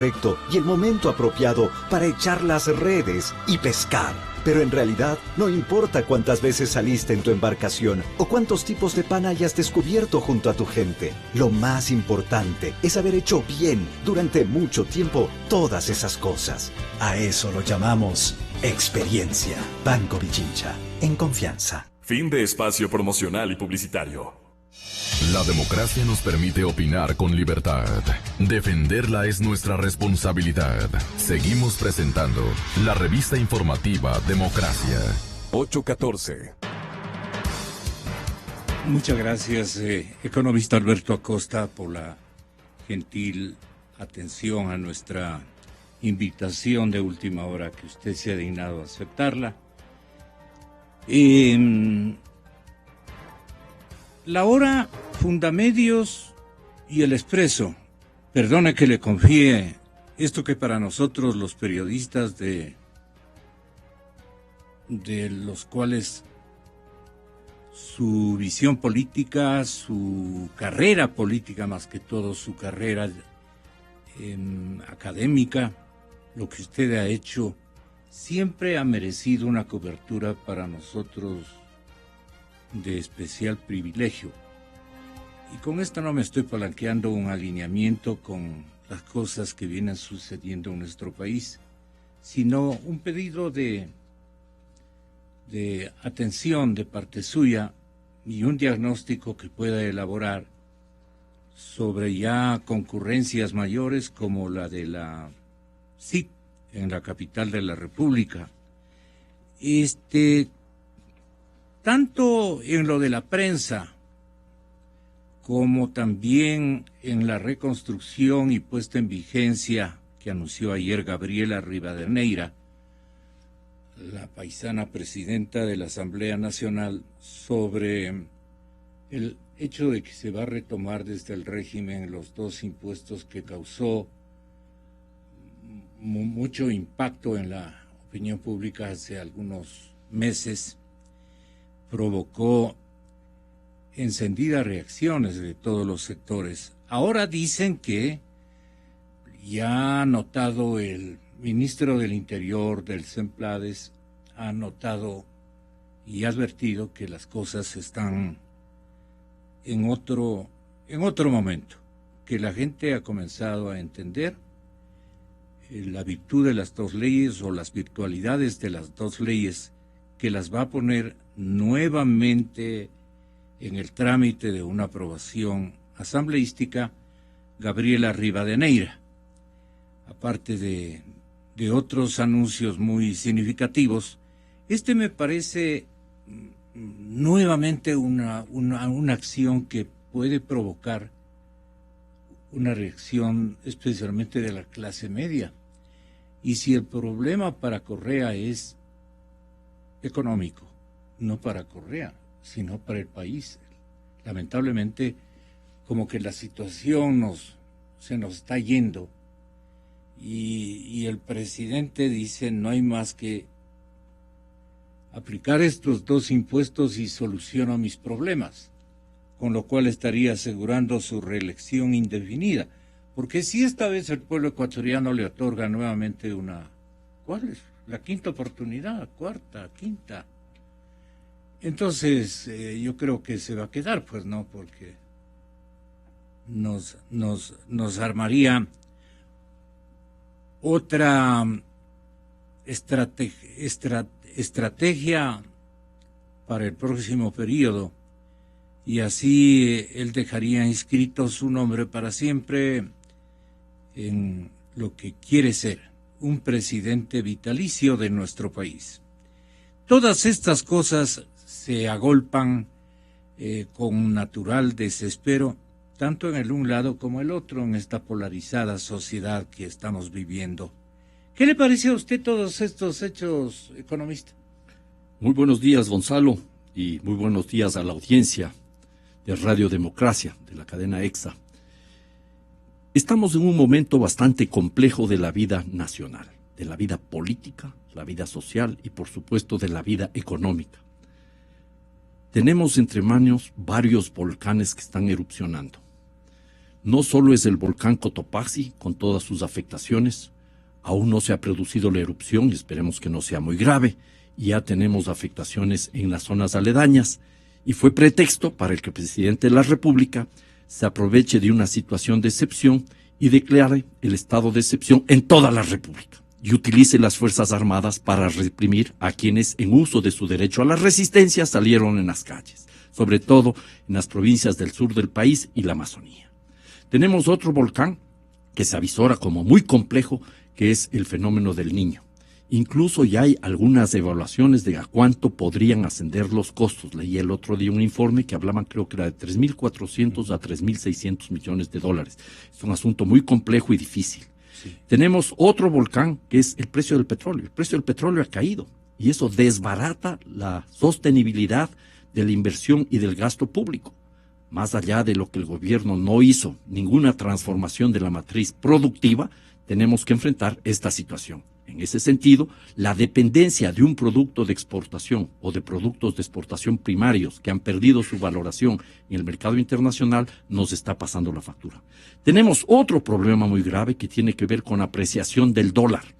correcto y el momento apropiado para echar las redes y pescar. Pero en realidad no importa cuántas veces saliste en tu embarcación o cuántos tipos de pan hayas descubierto junto a tu gente. Lo más importante es haber hecho bien durante mucho tiempo todas esas cosas. A eso lo llamamos experiencia. Banco Pichincha, en confianza. Fin de espacio promocional y publicitario. La democracia nos permite opinar con libertad. Defenderla es nuestra responsabilidad. Seguimos presentando la revista informativa Democracia. 814. Muchas gracias, economista Alberto Acosta, por la gentil atención a nuestra invitación de última hora, que usted se ha dignado a aceptarla. La Hora, Fundamedios y El Expreso. Perdone que le confíe esto que para nosotros los periodistas de los cuales su visión política, su carrera política, más que todo su carrera académica, lo que usted ha hecho, siempre ha merecido una cobertura para nosotros de especial privilegio. Y con esto no me estoy palanqueando un alineamiento con las cosas que vienen sucediendo en nuestro país, sino un pedido de atención de parte suya y un diagnóstico que pueda elaborar sobre ya concurrencias mayores como la de la CIT en la capital de la República. Tanto en lo de la prensa como también en la reconstrucción y puesta en vigencia que anunció ayer Gabriela Rivadeneira, la paisana presidenta de la Asamblea Nacional, sobre el hecho de que se va a retomar desde el régimen los dos impuestos que causó mucho impacto en la opinión pública hace algunos meses, provocó encendidas reacciones de todos los sectores. Ahora dicen que ya ha notado el ministro del Interior del CEMPLADES, ha notado y advertido que las cosas están en otro momento, que la gente ha comenzado a entender la virtud de las dos leyes o las virtualidades de las dos leyes, que las va a poner nuevamente en el trámite de una aprobación asambleística Gabriela Rivadeneira, aparte de otros anuncios muy significativos. Me parece nuevamente una acción que puede provocar una reacción especialmente de la clase media. Y si el problema para Correa es económico, no para Correa, sino para el país. Lamentablemente, como que la situación se nos está yendo y el presidente dice no hay más que aplicar estos dos impuestos y soluciono mis problemas, con lo cual estaría asegurando su reelección indefinida. Porque si esta vez el pueblo ecuatoriano le otorga nuevamente ¿cuál es? La quinta oportunidad, cuarta, quinta. Entonces, yo creo que se va a quedar, pues no, porque nos armaría otra estrategia para el próximo periodo, y así él dejaría inscrito su nombre para siempre en lo que quiere ser un presidente vitalicio de nuestro país. Todas estas cosas se agolpan con natural desespero, tanto en el un lado como el otro, en esta polarizada sociedad que estamos viviendo. ¿Qué le parece a usted todos estos hechos, economista? Muy buenos días, Gonzalo, y muy buenos días a la audiencia de Radio Democracia, de la cadena EXA. Estamos en un momento bastante complejo de la vida nacional, de la vida política, la vida social y, por supuesto, de la vida económica. Tenemos entre manos varios volcanes que están erupcionando. no solo es el volcán Cotopaxi con todas sus afectaciones, aún no se ha producido la erupción y esperemos que no sea muy grave, y ya tenemos afectaciones en las zonas aledañas, y fue pretexto para el que el presidente de la República se aproveche de una situación de excepción y declare el estado de excepción en toda la República y utilice las Fuerzas Armadas para reprimir a quienes en uso de su derecho a la resistencia salieron en las calles, sobre todo en las provincias del sur del país y la Amazonía. Tenemos otro volcán que se avisora como muy complejo, que es el fenómeno del Niño. Incluso ya hay algunas evaluaciones de a cuánto podrían ascender los costos. Leí el otro día un informe que hablaban, creo que era de 3.400 a 3.600 millones de dólares. Es un asunto muy complejo y difícil. Sí. Tenemos otro volcán que es el precio del petróleo. El precio del petróleo ha caído y eso desbarata la sostenibilidad de la inversión y del gasto público. Más allá de lo que el gobierno no hizo, ninguna transformación de la matriz productiva, tenemos que enfrentar esta situación. En ese sentido, la dependencia de un producto de exportación o de productos de exportación primarios que han perdido su valoración en el mercado internacional nos está pasando la factura. Tenemos otro problema muy grave que tiene que ver con la apreciación del dólar.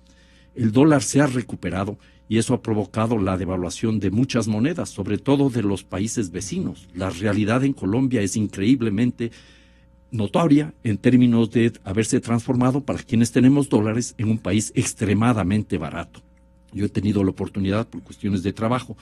El dólar se ha recuperado y eso ha provocado la devaluación de muchas monedas, sobre todo de los países vecinos. La realidad en Colombia es increíblemente notoria en términos de haberse transformado para quienes tenemos dólares en un país extremadamente barato. Yo he tenido la oportunidad, por cuestiones de trabajo,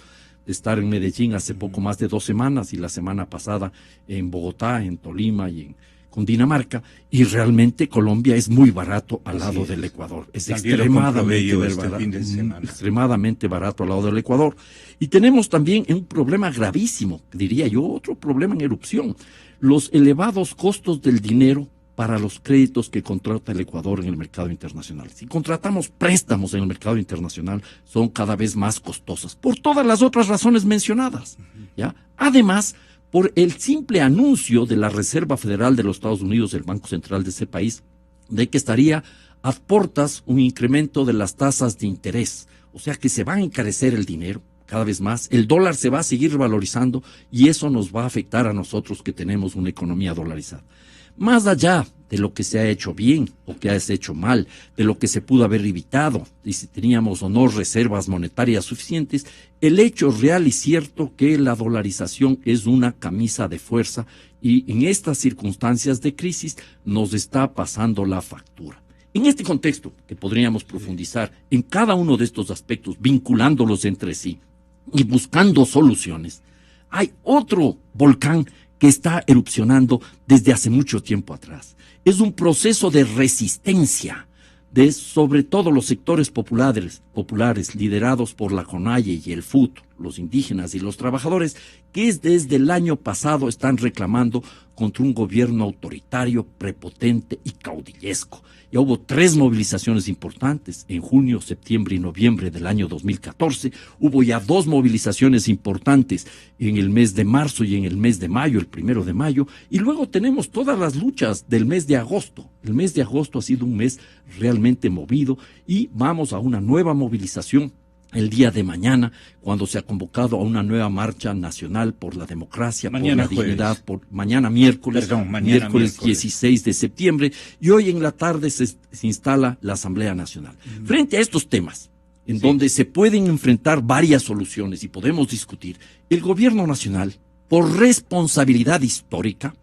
de estar en Medellín hace poco más de 2 semanas y la semana pasada en Bogotá, en Tolima y en Cundinamarca, y realmente Colombia es muy barato al lado del Ecuador. Es extremadamente barato al lado del Ecuador. Y tenemos también un problema gravísimo, diría yo, otro problema en erupción. Los elevados costos del dinero para los créditos que contrata el Ecuador en el mercado internacional. Si contratamos préstamos en el mercado internacional, son cada vez más costosas, por todas las otras razones mencionadas, ¿ya? Además, por el simple anuncio de la Reserva Federal de los Estados Unidos, el Banco Central de ese país, de que estaría a portas un incremento de las tasas de interés, o sea que se va a encarecer el dinero cada vez más, el dólar se va a seguir valorizando y eso nos va a afectar a nosotros que tenemos una economía dolarizada. Más allá de lo que se ha hecho bien o que se ha hecho mal, de lo que se pudo haber evitado, y si teníamos o no reservas monetarias suficientes, el hecho real y cierto que la dolarización es una camisa de fuerza y en estas circunstancias de crisis nos está pasando la factura. En este contexto, que podríamos profundizar en cada uno de estos aspectos, vinculándolos entre sí y buscando soluciones, hay otro volcán que está erupcionando desde hace mucho tiempo atrás. Es un proceso de resistencia de sobre todo los sectores populares liderados por la CONAIE y el FUT, los indígenas y los trabajadores, que desde el año pasado están reclamando contra un gobierno autoritario, prepotente y caudillesco. Ya hubo 3 movilizaciones importantes en junio, septiembre y noviembre del año 2014. Hubo ya 2 movilizaciones importantes en el mes de marzo y en el mes de mayo, el 1 de mayo. Y luego tenemos todas las luchas del mes de agosto. El mes de agosto ha sido un mes realmente movido y vamos a una nueva movilización el día de mañana, cuando se ha convocado a una nueva marcha nacional por la democracia, mañana por la dignidad, mañana miércoles 16 de septiembre, y hoy en la tarde se instala la Asamblea Nacional. Frente a estos temas, en donde se pueden enfrentar varias soluciones y podemos discutir, el gobierno nacional, por responsabilidad histórica,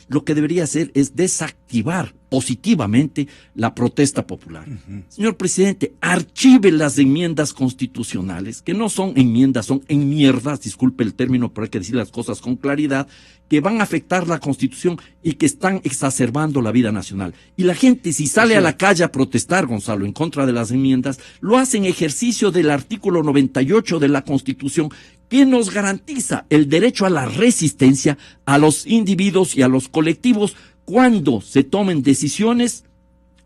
lo que debería hacer es desactivar positivamente la protesta popular. Señor presidente, archive las enmiendas constitucionales, que no son enmiendas, son enmierdas, disculpe el término, pero hay que decir las cosas con claridad, que van a afectar la Constitución y que están exacerbando la vida nacional. Y la gente, si sale a la calle a protestar, Gonzalo, en contra de las enmiendas, lo hace en ejercicio del artículo 98 de la Constitución, que nos garantiza el derecho a la resistencia a los individuos y a los colectivos cuando se tomen decisiones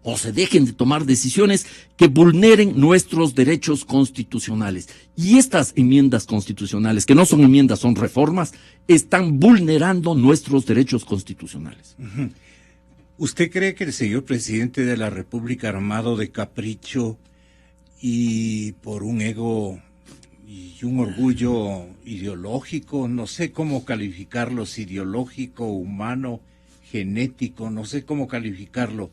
o se dejen de tomar decisiones que vulneren nuestros derechos constitucionales. Y estas enmiendas constitucionales, que no son enmiendas, son reformas, están vulnerando nuestros derechos constitucionales. ¿Usted cree que el señor presidente de la República, armado de capricho y por un ego y un orgullo ideológico, no sé cómo calificarlos, ideológico, humano, genético, no sé cómo calificarlo,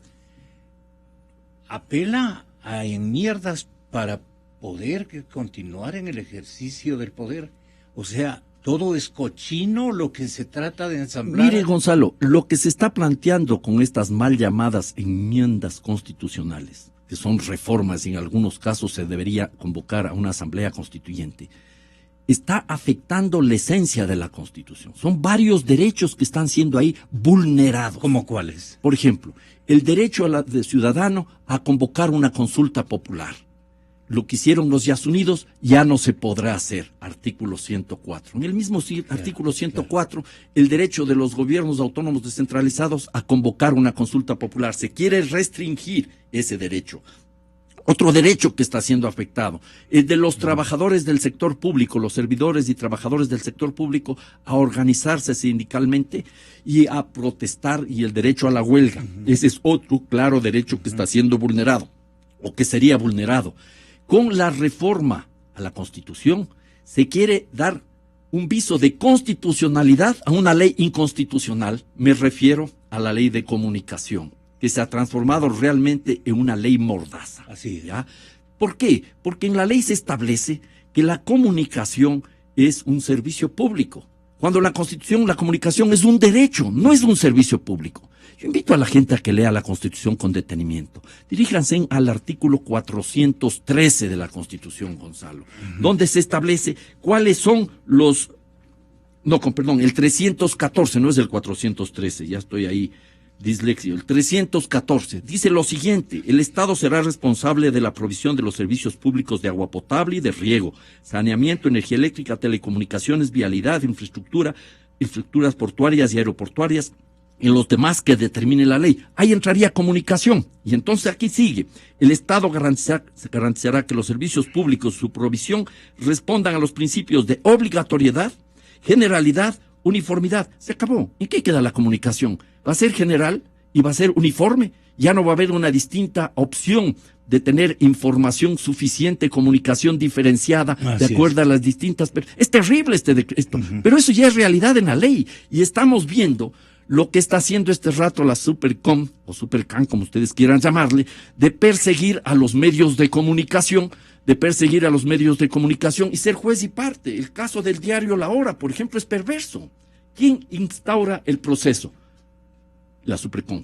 apela a enmiendas para poder continuar en el ejercicio del poder. O sea, todo es cochino lo que se trata de ensamblar. Mire, Gonzalo, lo que se está planteando con estas mal llamadas enmiendas constitucionales, que son reformas y en algunos casos se debería convocar a una asamblea constituyente, está afectando la esencia de la Constitución. Son varios derechos que están siendo ahí vulnerados. ¿Cómo cuáles? Por ejemplo, el derecho de ciudadano a convocar una consulta popular. Lo que hicieron los Estados Unidos ya no se podrá hacer, artículo 104. En el mismo artículo 104, el derecho de los gobiernos autónomos descentralizados a convocar una consulta popular. Se quiere restringir ese derecho. Otro derecho que está siendo afectado es de los trabajadores del sector público, los servidores y trabajadores del sector público, a organizarse sindicalmente y a protestar, y el derecho a la huelga. Ese es otro claro derecho que está siendo vulnerado, o que sería vulnerado. Con la reforma a la Constitución se quiere dar un viso de constitucionalidad a una ley inconstitucional. Me refiero a la ley de comunicación, que se ha transformado realmente en una ley mordaza. Así, ¿ya? ¿Por qué? Porque en la ley se establece que la comunicación es un servicio público. Cuando la Constitución, la comunicación es un derecho, no es un servicio público. Yo invito a la gente a que lea la Constitución con detenimiento. Diríjanse al artículo 413 de la Constitución, Gonzalo, donde se establece cuáles son los... el 314, no es el 413, ya estoy ahí, dislexio. El 314 dice lo siguiente: el Estado será responsable de la provisión de los servicios públicos de agua potable y de riego, saneamiento, energía eléctrica, telecomunicaciones, vialidad, infraestructuras portuarias y aeroportuarias, en los demás que determine la ley. Ahí entraría comunicación. Y entonces aquí sigue: el Estado garantizará que los servicios públicos, su provisión, respondan a los principios de obligatoriedad, generalidad, uniformidad. Se acabó. ¿En qué queda la comunicación? Va a ser general y va a ser uniforme. Ya no va a haber una distinta opción de tener información suficiente, comunicación diferenciada, de acuerdo a las distintas... Es terrible este decreto, pero eso ya es realidad en la ley. Y estamos viendo lo que está haciendo este rato la Supercom, o Supercan, como ustedes quieran llamarle, de perseguir a los medios de comunicación, y ser juez y parte. El caso del diario La Hora, por ejemplo, es perverso. ¿Quién instaura el proceso? La Supercom.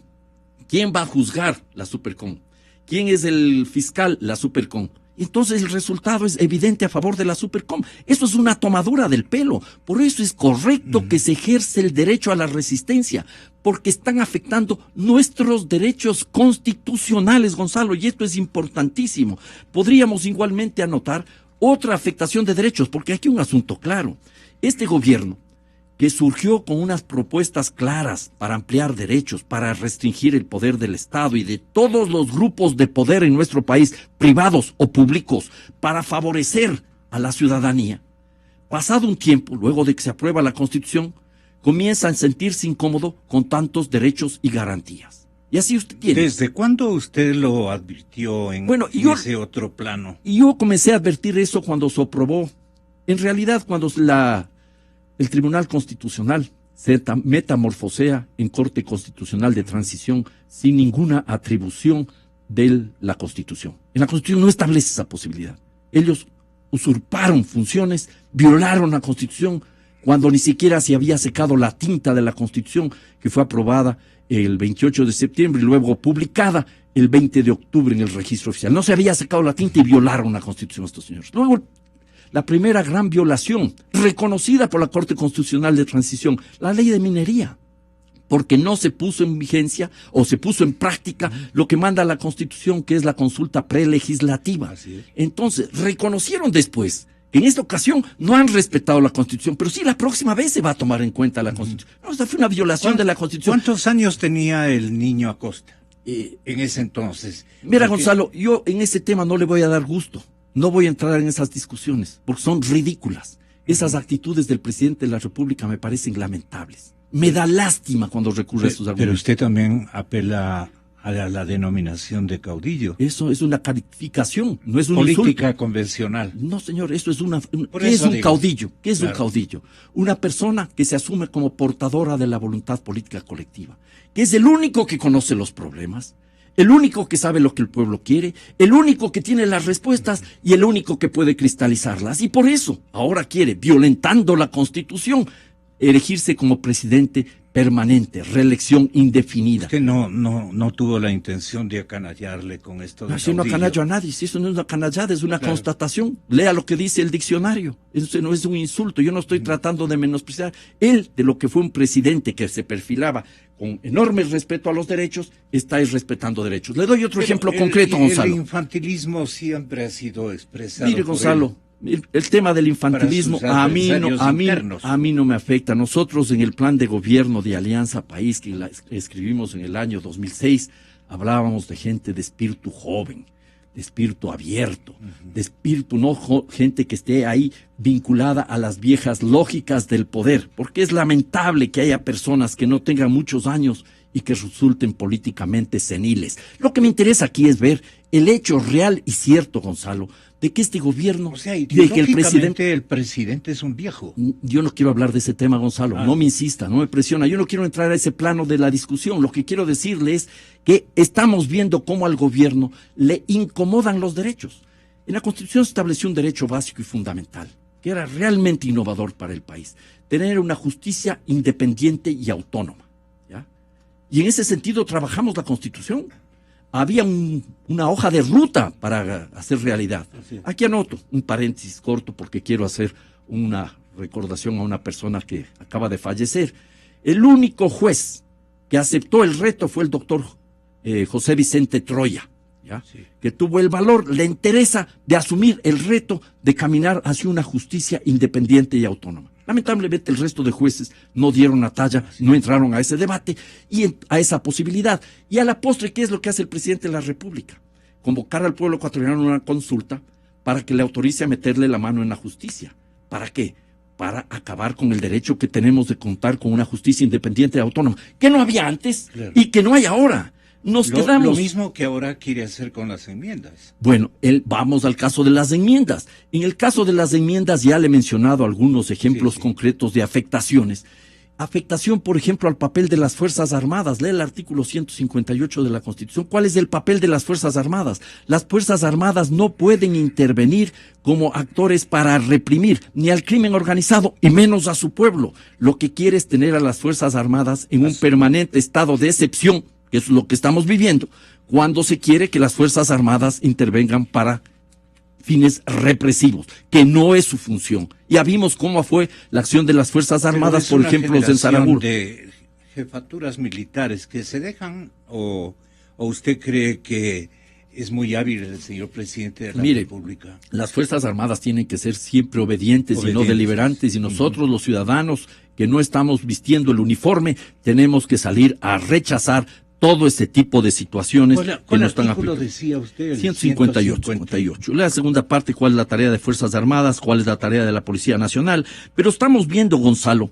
¿Quién va a juzgar? La Supercom. ¿Quién es el fiscal? La Supercom. Entonces el resultado es evidente a favor de la Supercom. Eso es una tomadura del pelo. Por eso es correcto que se ejerce el derecho a la resistencia, porque están afectando nuestros derechos constitucionales, Gonzalo, y esto es importantísimo. Podríamos igualmente anotar otra afectación de derechos, porque aquí hay un asunto claro. Este gobierno, que surgió con unas propuestas claras para ampliar derechos, para restringir el poder del Estado y de todos los grupos de poder en nuestro país, privados o públicos, para favorecer a la ciudadanía. Pasado un tiempo, luego de que se aprueba la Constitución, comienza a sentirse incómodo con tantos derechos y garantías. Y así usted tiene. ¿Desde cuándo usted lo advirtió en ese otro plano? Y yo comencé a advertir eso cuando se aprobó. En realidad, cuando el Tribunal Constitucional se metamorfosea en Corte Constitucional de Transición sin ninguna atribución de la Constitución. En la Constitución no establece esa posibilidad. Ellos usurparon funciones, violaron la Constitución cuando ni siquiera se había secado la tinta de la Constitución, que fue aprobada el 28 de septiembre y luego publicada el 20 de octubre en el registro oficial. No se había secado la tinta y violaron la Constitución estos señores. Luego, la primera gran violación, reconocida por la Corte Constitucional de Transición, la ley de minería, porque no se puso en vigencia o se puso en práctica lo que manda la Constitución, que es la consulta prelegislativa. Entonces, reconocieron después que en esta ocasión no han respetado la Constitución, pero sí la próxima vez se va a tomar en cuenta la Constitución. No, esta fue una violación de la Constitución. ¿Cuántos años tenía el niño Acosta en ese entonces? Mira, Gonzalo, yo en ese tema no le voy a dar gusto. No voy a entrar en esas discusiones, porque son ridículas. Esas actitudes del presidente de la República me parecen lamentables. Me da lástima cuando recurre a estos argumentos. Pero usted también apela a la denominación de caudillo. Eso es una calificación, no es un Política insulto. convencional. No, señor, eso es Por ¿qué es eso un digo. caudillo? ¿Qué es un Claro. caudillo? Una persona que se asume como portadora de la voluntad política colectiva, que es el único que conoce los problemas, el único que sabe lo que el pueblo quiere, el único que tiene las respuestas y el único que puede cristalizarlas. Y por eso ahora quiere, violentando la Constitución, elegirse como presidente permanente, reelección indefinida. Usted no tuvo la intención de acanallarle con esto de Así no caudillo. acanallo a nadie, si eso no es una canallada, es una Claro. constatación. Lea lo que dice el diccionario, eso no es un insulto, yo no estoy tratando de menospreciar. Él, de lo que fue un presidente que se perfilaba con enorme respeto a los derechos, está respetando derechos. Le doy otro ejemplo concreto, Gonzalo. El infantilismo siempre ha sido expresado. Mire, por Gonzalo, el tema del infantilismo Para sus adversarios internos. a mí no me afecta. Nosotros en el plan de gobierno de Alianza País que escribimos en el año 2006, hablábamos de gente de espíritu joven, de espíritu abierto, de espíritu gente que esté ahí vinculada a las viejas lógicas del poder, porque es lamentable que haya personas que no tengan muchos años y que resulten políticamente seniles. Lo que me interesa aquí es ver el hecho real y cierto, Gonzalo, de que este gobierno, O sea, de que el presidente es un viejo. yo no quiero hablar de ese tema, Gonzalo, no me insista, no me presiona, yo no quiero entrar a ese plano de la discusión, lo que quiero decirle es que estamos viendo cómo al gobierno le incomodan los derechos. En la Constitución se estableció un derecho básico y fundamental, que era realmente innovador para el país, tener una justicia independiente y autónoma, ¿ya? Y en ese sentido trabajamos la Constitución. Había una hoja de ruta para hacer realidad. Aquí anoto un paréntesis corto porque quiero hacer una recordación a una persona que acaba de fallecer. El único juez que aceptó el reto fue el doctor José Vicente Troya, ¿ya? Sí. Que tuvo el valor, la entereza de asumir el reto de caminar hacia una justicia independiente y autónoma. Lamentablemente el resto de jueces no dieron la talla, no entraron a ese debate y a esa posibilidad. Y a la postre, ¿qué es lo que hace el presidente de la República? Convocar al pueblo ecuatoriano a una consulta para que le autorice a meterle la mano en la justicia. ¿Para qué? Para acabar con el derecho que tenemos de contar con una justicia independiente y autónoma, que no había antes y que no hay ahora. Nos quedamos. Lo mismo que ahora quiere hacer con las enmiendas. Bueno, vamos al caso de las enmiendas. En el caso de las enmiendas ya le he mencionado algunos ejemplos concretos de afectaciones. Afectación, por ejemplo, al papel de las Fuerzas Armadas. Lee el artículo 158 de la Constitución. ¿Cuál es el papel de las Fuerzas Armadas? Las Fuerzas Armadas no pueden intervenir como actores para reprimir ni al crimen organizado y menos a su pueblo. Lo que quiere es tener a las Fuerzas Armadas en un permanente estado de excepción, que es lo que estamos viviendo, cuando se quiere que las Fuerzas Armadas intervengan para fines represivos, que no es su función. Ya vimos cómo fue la acción de las Fuerzas Armadas, por ejemplo, en Saraguro. De jefaturas militares que se dejan, o usted cree que es muy hábil el señor presidente de la República. Las Fuerzas Armadas tienen que ser siempre obedientes y no deliberantes, y nosotros los ciudadanos que no estamos vistiendo el uniforme tenemos que salir a rechazar todo ese tipo de situaciones que nos están aplicando. Decía usted? 158. La segunda parte, cuál es la tarea de Fuerzas Armadas, cuál es la tarea de la Policía Nacional. Pero estamos viendo, Gonzalo,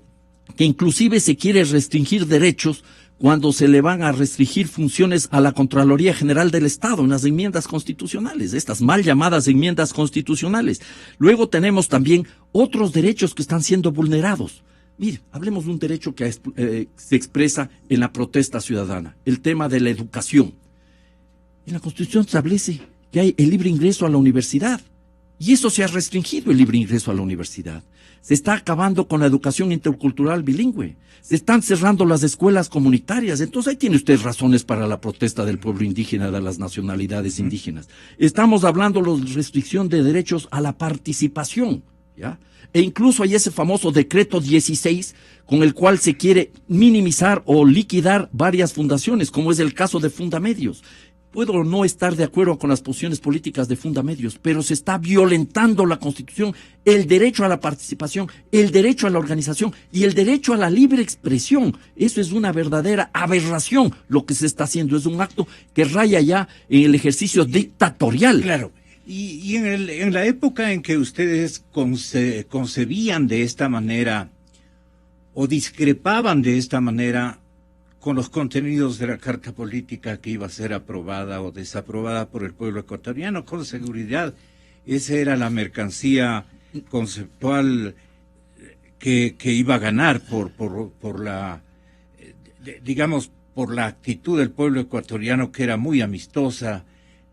que inclusive se quiere restringir derechos cuando se le van a restringir funciones a la Contraloría General del Estado en las enmiendas constitucionales, estas mal llamadas enmiendas constitucionales. Luego tenemos también otros derechos que están siendo vulnerados. Mire, hablemos de un derecho que se expresa en la protesta ciudadana, el tema de la educación. En la Constitución establece que hay el libre ingreso a la universidad, y eso se ha restringido, el libre ingreso a la universidad. Se está acabando con la educación intercultural bilingüe, se están cerrando las escuelas comunitarias. Entonces ahí tiene usted razones para la protesta del pueblo indígena, de las nacionalidades indígenas. Estamos hablando de la restricción de derechos a la participación, ¿ya? E incluso hay ese famoso decreto 16 con el cual se quiere minimizar o liquidar varias fundaciones, como es el caso de Fundamedios. Puedo no estar de acuerdo con las posiciones políticas de Fundamedios, pero se está violentando la Constitución, el derecho a la participación, el derecho a la organización y el derecho a la libre expresión. Eso es una verdadera aberración. Lo que se está haciendo es un acto que raya ya en el ejercicio dictatorial. Claro. Y en la época en que ustedes concebían de esta manera o discrepaban de esta manera con los contenidos de la carta política que iba a ser aprobada o desaprobada por el pueblo ecuatoriano. Con seguridad, esa era la mercancía conceptual que iba a ganar por la, digamos, por la actitud del pueblo ecuatoriano, que era muy amistosa,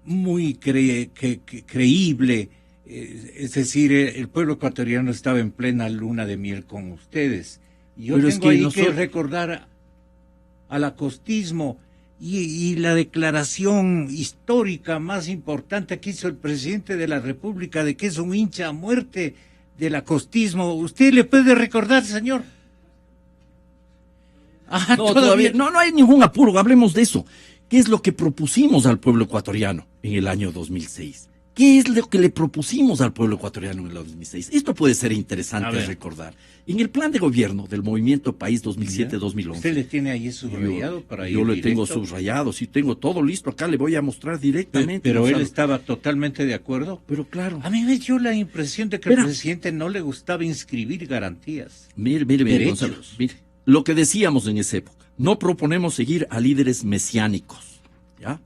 muy creíble. Es decir, el pueblo ecuatoriano estaba en plena luna de miel con ustedes. Y yo tengo que recordar al acostismo y la declaración histórica más importante que hizo el presidente de la República, de que es un hincha a muerte del acostismo. ¿Usted le puede recordar, señor? No, todavía no hay ningún apuro, hablemos de eso. ¿Qué es lo que propusimos al pueblo ecuatoriano en el año 2006? ¿Qué es lo que le propusimos al pueblo ecuatoriano en el 2006? Esto puede ser interesante recordar. En el plan de gobierno del Movimiento País 2007-2011. ¿Usted le tiene ahí subrayado para ir Yo le directo? tengo subrayado, sí, tengo todo listo. Acá le voy a mostrar directamente. Pero él estaba totalmente de acuerdo. Pero claro. A mí me dio la impresión de que al presidente no le gustaba inscribir garantías. Mire, Gonzalo, mire. Lo que decíamos en esa época. No proponemos seguir a líderes mesiánicos, ¿ya?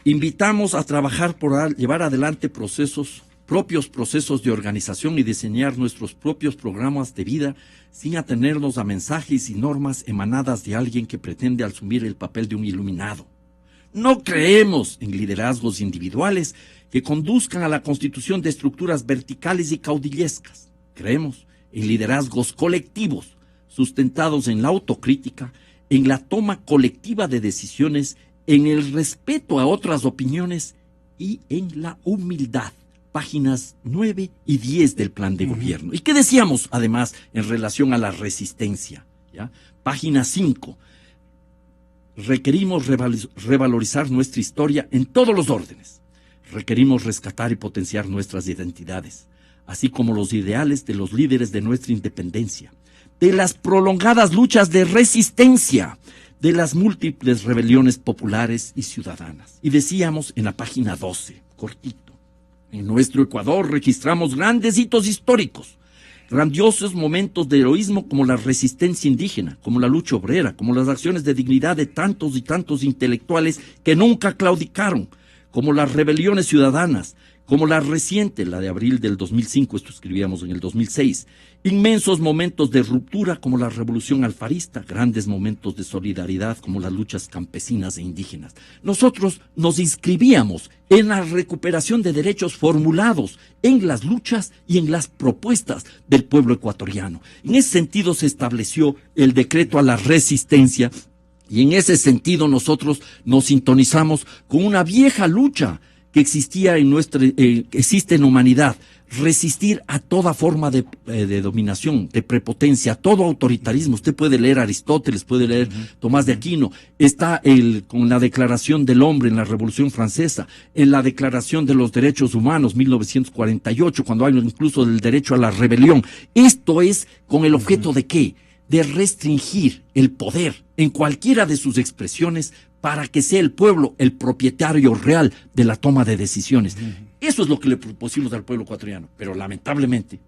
Invitamos a trabajar por llevar adelante propios procesos de organización y diseñar nuestros propios programas de vida sin atenernos a mensajes y normas emanadas de alguien que pretende asumir el papel de un iluminado. No creemos en liderazgos individuales que conduzcan a la constitución de estructuras verticales y caudillescas. Creemos en liderazgos colectivos, sustentados en la autocrítica, en la toma colectiva de decisiones, en el respeto a otras opiniones y en la humildad. Páginas 9 y 10 del plan de gobierno. ¿Y qué decíamos, además, en relación a la resistencia? ¿Ya? Página 5. Requerimos revalorizar nuestra historia en todos los órdenes. Requerimos rescatar y potenciar nuestras identidades, así como los ideales de los líderes de nuestra independencia, de las prolongadas luchas de resistencia, de las múltiples rebeliones populares y ciudadanas. Y decíamos en la página 12, cortito, en nuestro Ecuador registramos grandes hitos históricos, grandiosos momentos de heroísmo como la resistencia indígena, como la lucha obrera, como las acciones de dignidad de tantos y tantos intelectuales que nunca claudicaron, como las rebeliones ciudadanas, como la reciente, la de abril del 2005, esto escribíamos en el 2006, inmensos momentos de ruptura como la revolución alfarista, grandes momentos de solidaridad como las luchas campesinas e indígenas. Nosotros nos inscribíamos en la recuperación de derechos formulados en las luchas y en las propuestas del pueblo ecuatoriano. En ese sentido se estableció el decreto a la resistencia y en ese sentido nosotros nos sintonizamos con una vieja lucha que existía en existe en humanidad, resistir a toda forma de dominación, de prepotencia, a todo autoritarismo. Usted puede leer Aristóteles, puede leer Tomás de Aquino, está con la Declaración del Hombre en la Revolución Francesa, en la Declaración de los Derechos Humanos, 1948, cuando habla incluso del derecho a la rebelión. Esto es con el objeto de ¿qué? De restringir el poder en cualquiera de sus expresiones para que sea el pueblo el propietario real de la toma de decisiones. Eso es lo que le propusimos al pueblo ecuatoriano, pero lamentablemente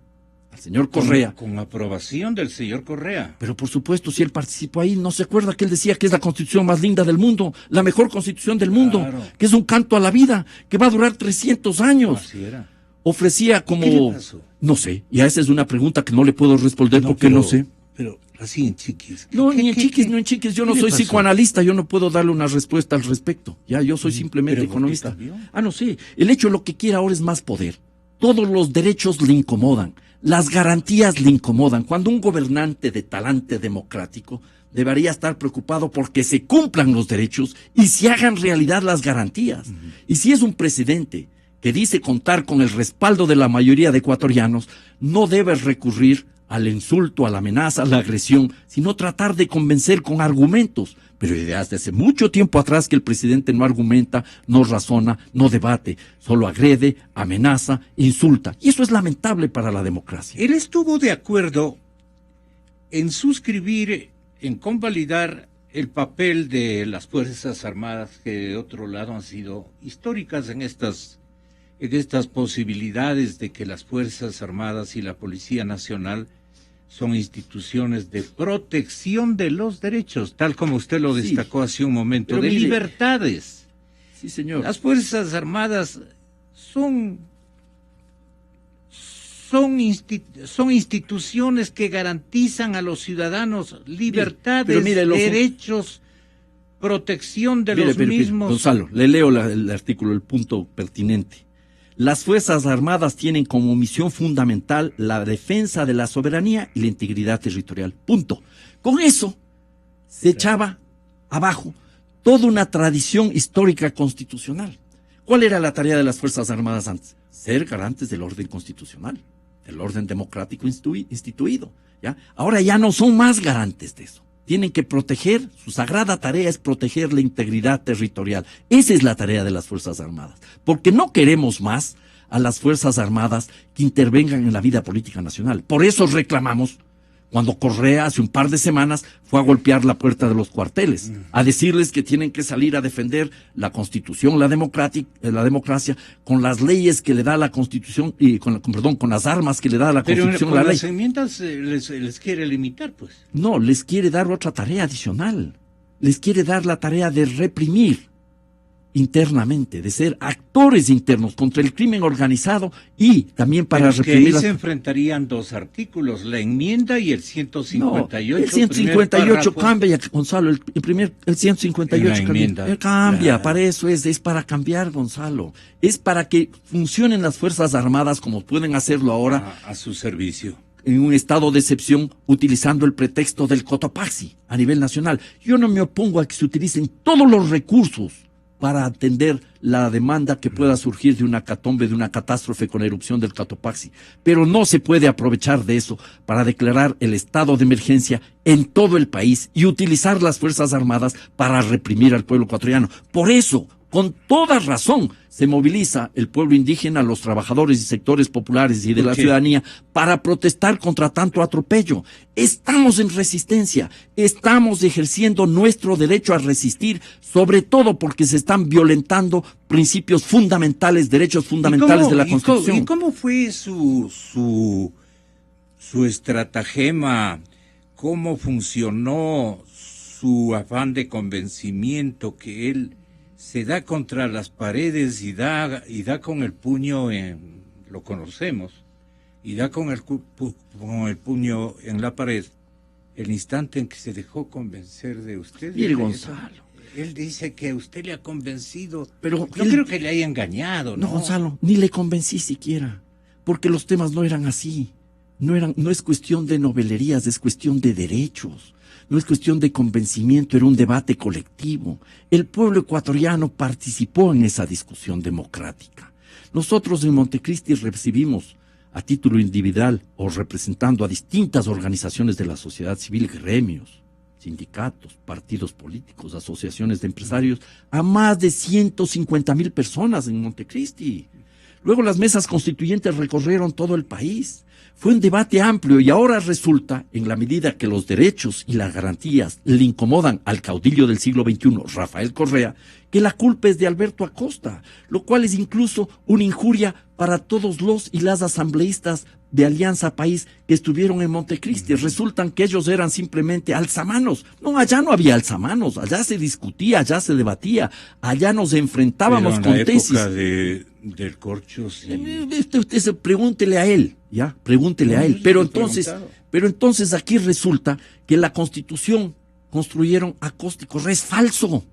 al señor Correa... Con aprobación del señor Correa. Pero por supuesto, si él participó ahí, ¿no se acuerda que él decía que es la constitución más linda del mundo, la mejor constitución del mundo, claro, que es un canto a la vida, que va a durar 300 años? Así era. Ofrecía como... ¿Qué le pasó? No sé, y a esa es una pregunta que no le puedo responder porque no sé. Pero así en chiquis. No, ni en chiquis, no en chiquis. Yo no soy psicoanalista, yo no puedo darle una respuesta al respecto. Ya, yo soy simplemente economista. No sé. El hecho de lo que quiere ahora es más poder. Todos los derechos le incomodan. Las garantías le incomodan. Cuando un gobernante de talante democrático debería estar preocupado porque se cumplan los derechos y se hagan realidad las garantías. Y si es un presidente que dice contar con el respaldo de la mayoría de ecuatorianos, no debe recurrir al insulto, a la amenaza, a la agresión, sino tratar de convencer con argumentos. Pero desde hace mucho tiempo atrás que el presidente no argumenta, no razona, no debate, solo agrede, amenaza, insulta. Y eso es lamentable para la democracia. Él estuvo de acuerdo en suscribir, en convalidar el papel de las Fuerzas Armadas, que de otro lado han sido históricas en estas posibilidades de que las Fuerzas Armadas y la Policía Nacional son instituciones de protección de los derechos, tal como usted lo destacó hace un momento, pero de mire, libertades. Sí, señor. Las Fuerzas Armadas son instituciones que garantizan a los ciudadanos libertades, pero mire, derechos, protección de los mismos. Gonzalo, le leo el artículo, el punto pertinente. Las Fuerzas Armadas tienen como misión fundamental la defensa de la soberanía y la integridad territorial. Punto. Con eso se echaba abajo toda una tradición histórica constitucional. ¿Cuál era la tarea de las Fuerzas Armadas antes? Ser garantes del orden constitucional, del orden democrático instituido. ¿Ya? Ahora ya no son más garantes de eso. Tienen que proteger, su sagrada tarea es proteger la integridad territorial. Esa es la tarea de las Fuerzas Armadas. Porque no queremos más a las Fuerzas Armadas que intervengan en la vida política nacional. Por eso reclamamos, cuando Correa hace un par de semanas fue a golpear la puerta de los cuarteles, a decirles que tienen que salir a defender la Constitución, la democracia, con las leyes que le da la Constitución, y con las armas que le da la Constitución, pero la ley. las enmiendas les quiere limitar, pues. No, les quiere dar otra tarea adicional. Les quiere dar la tarea de reprimir internamente, de ser actores internos contra el crimen organizado y también para reprimir. Que ahí se enfrentarían dos artículos, la enmienda y el 158. No, el 158 cambia, Gonzalo, el 158 cambia, claro. Para eso es para cambiar, Gonzalo. Es para que funcionen las Fuerzas Armadas como pueden hacerlo ahora. A su servicio. En un estado de excepción, utilizando el pretexto del Cotopaxi a nivel nacional. Yo no me opongo a que se utilicen todos los recursos para atender la demanda que pueda surgir de una catombe, de una catástrofe con erupción del Cotopaxi. Pero no se puede aprovechar de eso para declarar el estado de emergencia en todo el país y utilizar las Fuerzas Armadas para reprimir al pueblo ecuatoriano. Por eso, con toda razón, se moviliza el pueblo indígena, los trabajadores y sectores populares y de la ciudadanía para protestar contra tanto atropello. Estamos en resistencia, estamos ejerciendo nuestro derecho a resistir, sobre todo porque se están violentando principios fundamentales, derechos fundamentales de la Constitución. ¿Y cómo fue su estratagema? ¿Cómo funcionó su afán de convencimiento que él se da contra las paredes y da con el puño lo conocemos, y da con el puño en la pared, el instante en que se dejó convencer de usted? Mire, Gonzalo. Él dice que usted le ha convencido, pero no creo que le haya engañado, ¿no? No, Gonzalo, ni le convencí siquiera, porque los temas no eran así. No es cuestión de novelerías, es cuestión de derechos. No es cuestión de convencimiento, era un debate colectivo. El pueblo ecuatoriano participó en esa discusión democrática. Nosotros en Montecristi recibimos a título individual o representando a distintas organizaciones de la sociedad civil, gremios, sindicatos, partidos políticos, asociaciones de empresarios, a más de 150,000 personas en Montecristi. Luego las mesas constituyentes recorrieron todo el país. Fue un debate amplio y ahora resulta, en la medida que los derechos y las garantías le incomodan al caudillo del siglo XXI, Rafael Correa, que la culpa es de Alberto Acosta, lo cual es incluso una injuria para todos los y las asambleístas de Alianza País que estuvieron en Montecristi. Resultan que ellos eran simplemente alzamanos. No, allá no había alzamanos, allá se discutía, allá se debatía, allá nos enfrentábamos con tesis. Época del corcho, sí. Usted pregúntele a él, ¿ya? Pregúntele a él. Pero entonces aquí resulta que la Constitución construyeron a costa y correa. Es falso.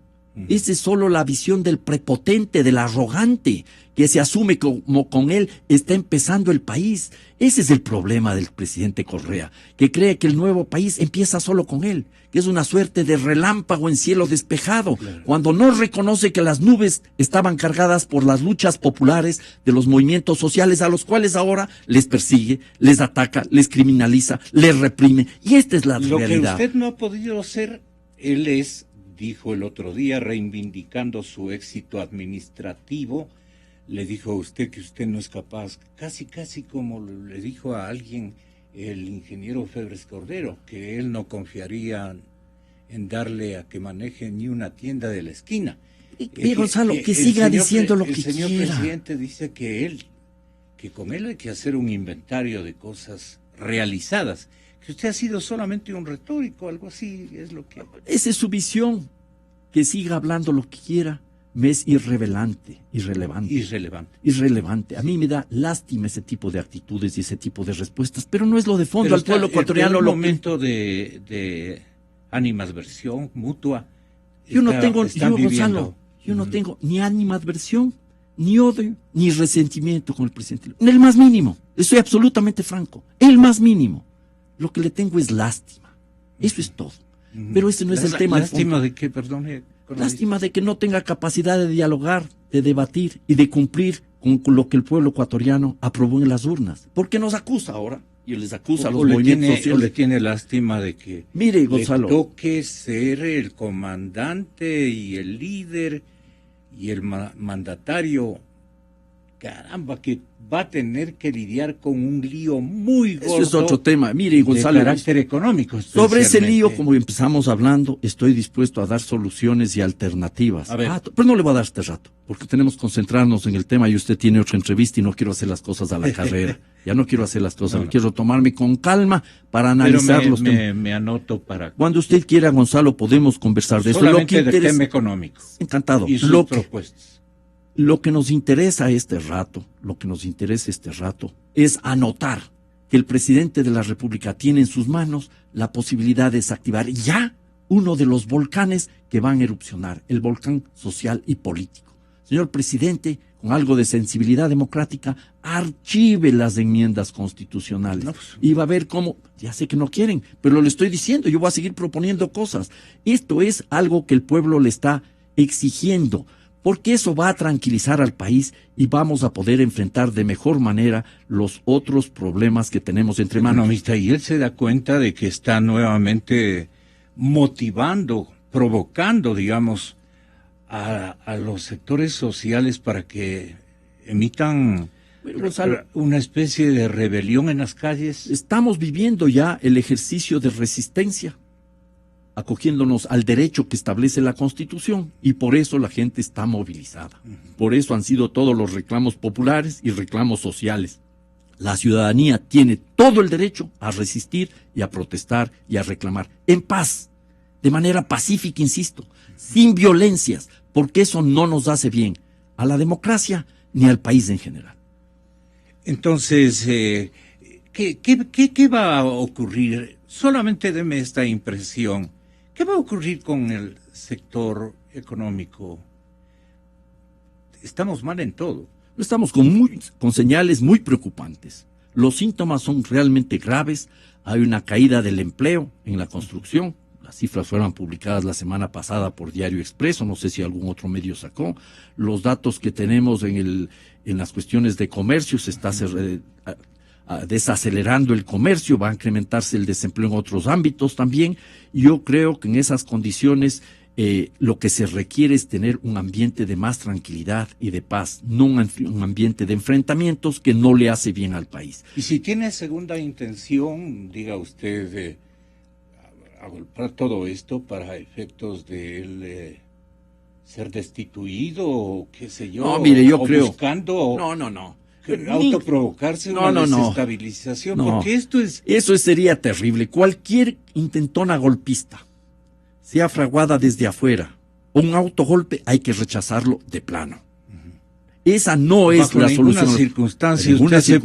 Esa es solo la visión del prepotente, del arrogante, que se asume como con él está empezando el país. Ese es el problema del presidente Correa, que cree que el nuevo país empieza solo con él, que es una suerte de relámpago en cielo despejado, claro, cuando no reconoce que las nubes estaban cargadas por las luchas populares de los movimientos sociales a los cuales ahora les persigue, les ataca, les criminaliza, les reprime. Y esta es la realidad. Lo que usted no ha podido hacer, dijo el otro día, reivindicando su éxito administrativo, le dijo a usted que usted no es capaz, casi como le dijo a alguien el ingeniero Febres Cordero, que él no confiaría en darle a que maneje ni una tienda de la esquina. Y Gonzalo, que siga diciendo lo que quiera. El señor presidente dice que con él hay que hacer un inventario de cosas realizadas, que usted ha sido solamente un retórico, algo así es lo que... Esa es su visión. Que siga hablando lo que quiera, me es irrelevante. A mí me da lástima ese tipo de actitudes y ese tipo de respuestas, pero no es lo de fondo. Pero al pueblo ecuatoriano un lo momento de animadversión mutua. Yo no tengo ni animadversión, ni odio, ni resentimiento con el presidente. En el más mínimo, estoy absolutamente franco, el más mínimo. Lo que le tengo es lástima. Eso es todo. Pero ese no es el tema. ¿Lástima de qué, perdón? Lástima de que no tenga capacidad de dialogar, de debatir y de cumplir con lo que el pueblo ecuatoriano aprobó en las urnas. Porque nos acusa ahora, y les acusa a los movimientos sociales. ¿O le tiene lástima de que mire, Gonzalo, le toque ser el comandante y el líder y el mandatario? Caramba, que va a tener que lidiar con un lío muy gordo. Eso es otro tema. Mire, Gonzalo, de carácter económico. Sobre ese lío, como empezamos hablando, estoy dispuesto a dar soluciones y alternativas. A ver. Pero no le voy a dar este rato, porque tenemos que concentrarnos en el tema y usted tiene otra entrevista y no quiero hacer las cosas a la carrera. Ya no quiero hacer las cosas, quiero tomarme con calma para analizar los temas. Me anoto para... Cuando usted quiera, Gonzalo, podemos conversar de eso. Solamente del tema económico. Encantado. Y sus propuestas. Lo que nos interesa este rato es anotar que el presidente de la República tiene en sus manos la posibilidad de desactivar ya uno de los volcanes que van a erupcionar, el volcán social y político. Señor presidente, con algo de sensibilidad democrática, archive las enmiendas constitucionales. Y va a ver cómo, ya sé que no quieren, pero le estoy diciendo, yo voy a seguir proponiendo cosas. Esto es algo que el pueblo le está exigiendo, porque eso va a tranquilizar al país y vamos a poder enfrentar de mejor manera los otros problemas que tenemos entre manos. Economista, y él se da cuenta de que está nuevamente motivando, provocando, digamos, a los sectores sociales para que emitan una especie de rebelión en las calles. Estamos viviendo ya el ejercicio de resistencia, acogiéndonos al derecho que establece la Constitución, y por eso la gente está movilizada. Por eso han sido todos los reclamos populares y reclamos sociales. La ciudadanía tiene todo el derecho a resistir y a protestar y a reclamar en paz, de manera pacífica, insisto, sin violencias, porque eso no nos hace bien a la democracia ni al país en general. Entonces, ¿qué va a ocurrir? Solamente deme esta impresión. ¿Qué va a ocurrir con el sector económico? Estamos mal en todo. Estamos con señales muy preocupantes. Los síntomas son realmente graves. Hay una caída del empleo en la construcción. Las cifras fueron publicadas la semana pasada por Diario Expreso, no sé si algún otro medio sacó. Los datos que tenemos en las cuestiones de comercio, se está desacelerando el comercio, va a incrementarse el desempleo en otros ámbitos también. Yo creo que en esas condiciones lo que se requiere es tener un ambiente de más tranquilidad y de paz, no un ambiente de enfrentamientos que no le hace bien al país. Y si tiene segunda intención, diga usted, agolpar todo esto para efectos de él ser destituido o qué sé yo. No, mire, yo creo. Buscando. No. Autoprovocarse una desestabilización, porque Eso sería terrible. Cualquier intentona golpista, sea fraguada desde afuera, o un autogolpe, hay que rechazarlo de plano. Esa no es la solución. En ninguna circunstancia usted se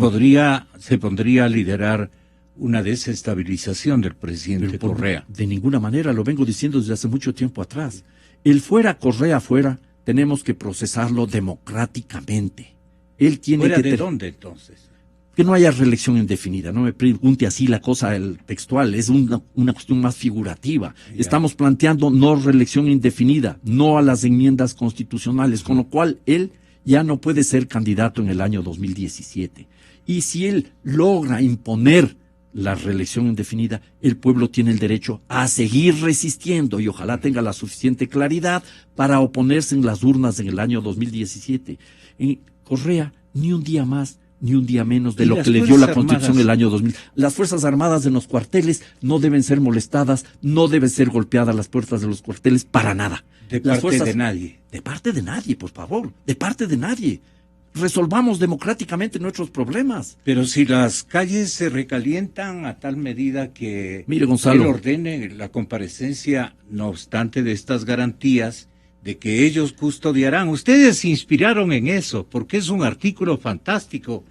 pondría a liderar una desestabilización del presidente Correa. De ninguna manera, lo vengo diciendo desde hace mucho tiempo atrás. El fuera Correa fuera, tenemos que procesarlo democráticamente. Él tiene ¿Fuera que de dónde entonces? Que no haya reelección indefinida. No me pregunte así la cosa textual, es una cuestión más figurativa. Ya. Estamos planteando no reelección indefinida, no a las enmiendas constitucionales, con lo cual él ya no puede ser candidato en el año 2017. Y si él logra imponer la reelección indefinida, el pueblo tiene el derecho a seguir resistiendo y ojalá tenga la suficiente claridad para oponerse en las urnas en el año 2017. En Correa, ni un día más, ni un día menos de lo que le dio la Constitución en el año 2000. Las Fuerzas Armadas en los cuarteles no deben ser molestadas, no deben ser golpeadas las puertas de los cuarteles para nada. De parte de nadie. De parte de nadie, por favor, de parte de nadie. resolvamos democráticamente nuestros problemas. Pero si las calles se recalientan a tal medida que Mire, Gonzalo, él ordene la comparecencia, no obstante de estas garantías de que ellos custodiarán. Ustedes se inspiraron en eso, porque es un artículo fantástico.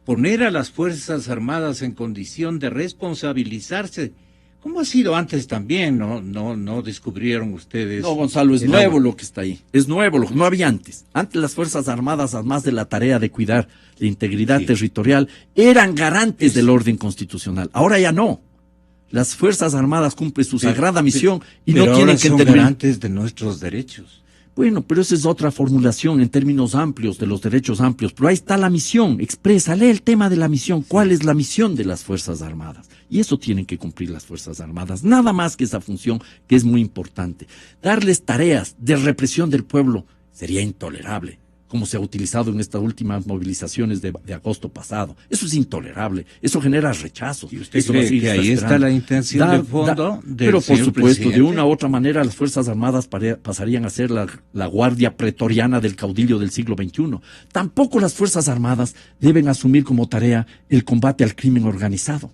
Poner a las Fuerzas Armadas en condición de responsabilizarse. ¿Cómo ha sido antes también? No descubrieron ustedes. No, Gonzalo, es nuevo lo que está ahí. Es nuevo, lo que no había antes. Antes las Fuerzas Armadas, además de la tarea de cuidar la integridad territorial, eran garantes del orden constitucional. Ahora ya no. Las Fuerzas Armadas cumplen su sagrada misión y no tienen que son intervenir. garantes de nuestros derechos. Bueno, pero esa es otra formulación en términos amplios, de los derechos amplios. Pero ahí está la misión, expresa, lee el tema de la misión. ¿Cuál es la misión de las Fuerzas Armadas? Y eso tienen que cumplir las Fuerzas Armadas. Nada más que esa función que es muy importante. Darles tareas de represión del pueblo sería intolerable, como se ha utilizado en estas últimas movilizaciones de agosto pasado. Eso es intolerable, eso genera rechazo. ¿Y usted Eso va a cree seguir que ahí está exasperando. la intención de fondo del Pero por señor supuesto, presidente? de una u otra manera las Fuerzas Armadas pasarían a ser la guardia pretoriana del caudillo del siglo XXI. Tampoco las Fuerzas Armadas deben asumir como tarea el combate al crimen organizado.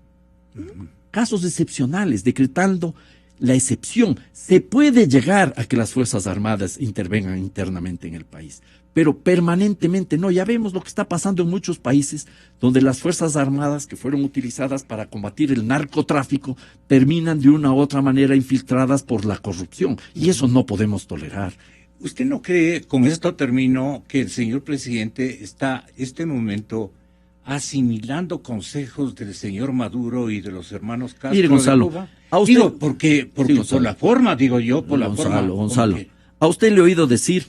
Casos excepcionales, decretando la excepción. Se puede llegar a que las Fuerzas Armadas intervengan internamente en el país, pero permanentemente no. Ya vemos lo que está pasando en muchos países donde las Fuerzas Armadas que fueron utilizadas para combatir el narcotráfico terminan de una u otra manera infiltradas por la corrupción, y eso no podemos tolerar. ¿Usted no cree, con esto termino, que el señor presidente está este momento asimilando consejos del señor Maduro y de los hermanos Castro? Mire, Gonzalo, de Cuba? a usted, Digo, porque Sí, Gonzalo. por la forma, digo yo, por la forma. Gonzalo, porque- a usted le he oído decir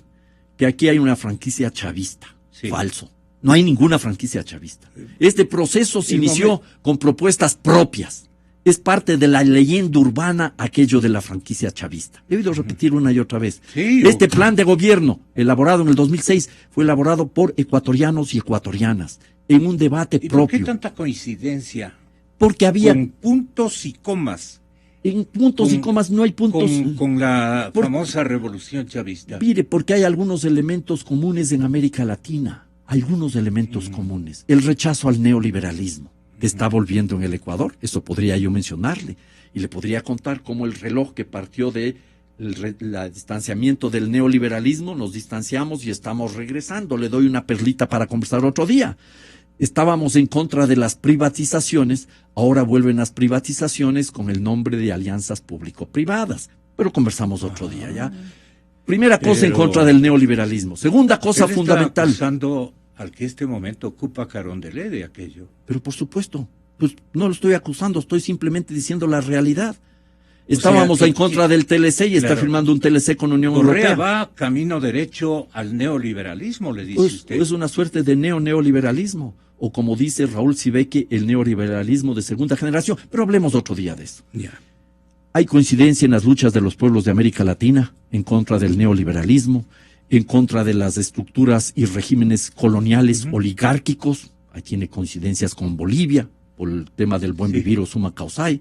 que aquí hay una franquicia chavista. Sí. Falso. No hay ninguna franquicia chavista. Este proceso se El inició con propuestas propias. Es parte de la leyenda urbana aquello de la franquicia chavista. He oído repetir una y otra vez. Sí, Este plan de gobierno, elaborado en el 2006, fue elaborado por ecuatorianos y ecuatorianas, en un debate ¿Y por qué propio. tanta coincidencia? Porque había, Con puntos y comas. en puntos y con- comas, no hay puntos. Con la por- famosa revolución chavista. Mire, porque hay algunos elementos comunes en América Latina, algunos elementos comunes. El rechazo al neoliberalismo, que está volviendo en el Ecuador, eso podría yo mencionarle, y le podría contar cómo el reloj que partió de el distanciamiento del neoliberalismo, nos distanciamos y estamos regresando. Le doy una perlita para conversar otro día. Estábamos en contra de las privatizaciones, ahora vuelven las privatizaciones con el nombre de alianzas público-privadas, pero conversamos otro día, ¿ya? Primera cosa en Pero- contra del neoliberalismo. Segunda cosa Usted fundamental. está acusando al que este momento ocupa Carondelet de aquello. Pero por supuesto, pues no lo estoy acusando, estoy simplemente diciendo la realidad. Estábamos que- en contra del TLC y está claro. firmando un TLC con Unión Correa Europea. va camino derecho al neoliberalismo, le dice Pues, usted. es una suerte de neoliberalismo, o como dice Raúl Sibeque, el neoliberalismo de segunda generación. Pero hablemos otro día de eso. Ya. Hay coincidencia en las luchas de los pueblos de América Latina en contra del neoliberalismo, en contra de las estructuras y regímenes coloniales oligárquicos. Ahí tiene coincidencias con Bolivia por el tema del buen vivir o summa causae.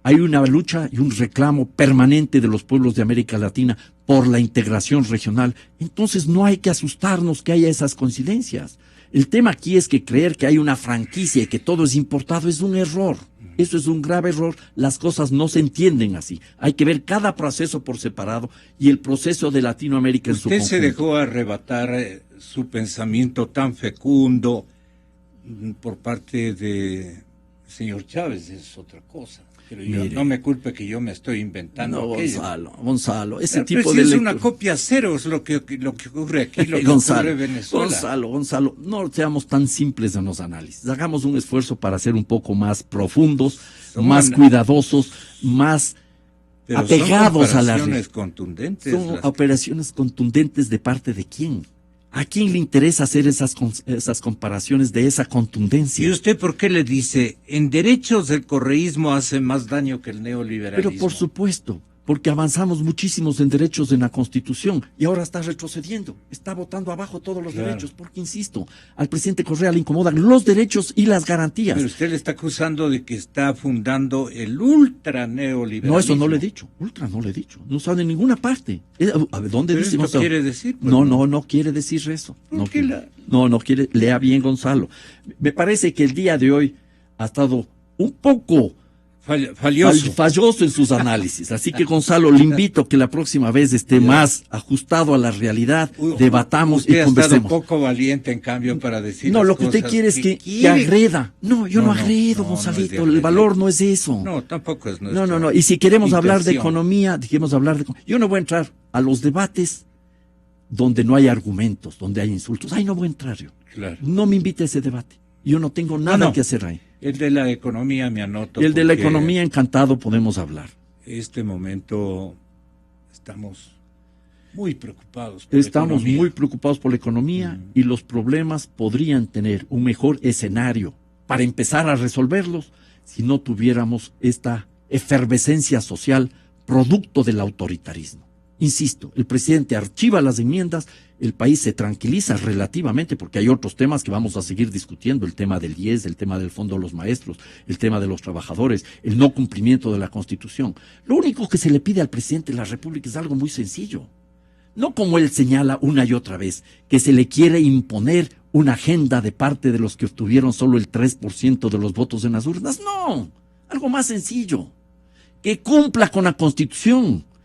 Hay una lucha y un reclamo permanente de los pueblos de América Latina por la integración regional. Entonces no hay que asustarnos que haya esas coincidencias. El tema aquí es que creer que hay una franquicia y que todo es importado es un error. Eso es un grave error. Las cosas no se entienden así. Hay que ver cada proceso por separado y el proceso de Latinoamérica en su Usted conjunto. se dejó arrebatar su pensamiento tan fecundo por parte de señor Chávez, es otra cosa. Pero yo, Mire. no me culpe que yo me estoy inventando No, aquello. Gonzalo, ese Pero tipo si de es una lectura- copia cero, es lo que ocurre aquí, lo que Gonzalo, ocurre en Venezuela. Gonzalo, no seamos tan simples en los análisis. Hagamos un esfuerzo para ser un poco más profundos, Son más cuidadosos, más Pero apegados son a la comparaciones contundentes. Son las- operaciones contundentes de parte de quién. ¿A quién le interesa hacer esas comparaciones de esa contundencia? ¿Y usted por qué le dice, en derechos el correísmo hace más daño que el neoliberalismo? Pero por supuesto, porque avanzamos muchísimos en derechos en la Constitución y ahora está retrocediendo, está botando abajo todos los derechos, porque insisto, al presidente Correa le incomodan los derechos y las garantías. Pero usted le está acusando de que está fundando el ultra neoliberalismo. No, eso no le he dicho, ultra no le he dicho, no está en ninguna parte. A ver, ¿dónde ¿Pero dice esto Gonzalo? quiere decir? Pues No quiere decir eso. No quiere, lea bien, Gonzalo. Me parece que el día de hoy ha estado un poco falloso en sus análisis. Así que, Gonzalo, le invito a que la próxima vez esté más ajustado a la realidad, debatamos y conversemos. Usted ha estado poco valiente, en cambio, para decir No, lo que usted quiere es que agreda. No, yo no agredo, Gonzalito. El valor no es eso. No, tampoco es nuestro. No. Y si queremos hablar de economía, yo no voy a entrar a los debates donde no hay argumentos, donde hay insultos. Ay, no voy a entrar yo. Claro. No me invite a ese debate. Yo no tengo nada que hacer ahí. El de la economía me anoto. El de la economía, encantado, podemos hablar. Este momento estamos muy preocupados por la economía y los problemas podrían tener un mejor escenario para empezar a resolverlos si no tuviéramos esta efervescencia social producto del autoritarismo. Insisto, el presidente archiva las enmiendas, el país se tranquiliza relativamente porque hay otros temas que vamos a seguir discutiendo, el tema del IES, el tema del Fondo de los Maestros, el tema de los trabajadores, el no cumplimiento de la Constitución. Lo único que se le pide al presidente de la República es algo muy sencillo. No como él señala una y otra vez, que se le quiere imponer una agenda de parte de los que obtuvieron solo el 3% de los votos en las urnas. No, algo más sencillo, que cumpla con la Constitución.